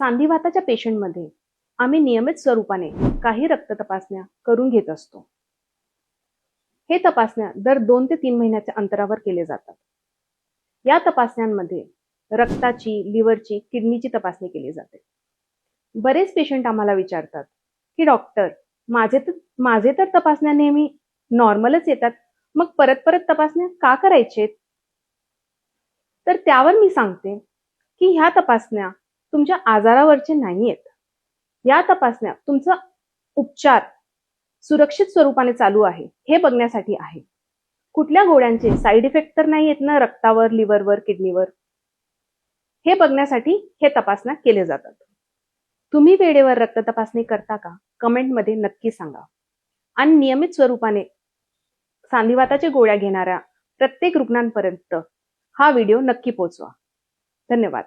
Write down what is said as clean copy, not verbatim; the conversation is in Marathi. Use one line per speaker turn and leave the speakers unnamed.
सांधिवाताच्या पेशंटमध्ये आम्ही नियमित स्वरूपाने काही रक्त तपासण्या करून घेत असतो. हे तपासण्या दर 2 ते 3 महिन्याच्या अंतरावर केले जातात. या तपासण्यांमध्ये रक्ताची, लिव्हरची, किडनीची तपासणी केली जाते. बरेच पेशंट आम्हाला विचारतात की डॉक्टर, माझे तर तपासण्या नेहमी नॉर्मलच येतात, मग परत परत तपासण्या का करायचेत? तर त्यावर मी सांगते की ह्या तपासण्या तुमच्या आजारावरचे नाहीयेत. या तपासण्या तुमचा उपचार सुरक्षित स्वरूपाने चालू आहे हे बघण्यासाठी आहे. कुठल्या गोळ्यांचे साईड इफेक्ट तर नाही येत ना रक्तावर, लिव्हरवर, किडनीवर? हे बघण्यासाठी हे तपासण्या केले जातात. तुम्ही वेळेवर रक्त तपासणी करता का? कमेंटमध्ये नक्की सांगा. आणि नियमित स्वरूपाने सांधिवाताच्या गोळ्या घेणाऱ्या प्रत्येक रुग्णांपर्यंत हा व्हिडिओ नक्की पोहोचवा. धन्यवाद.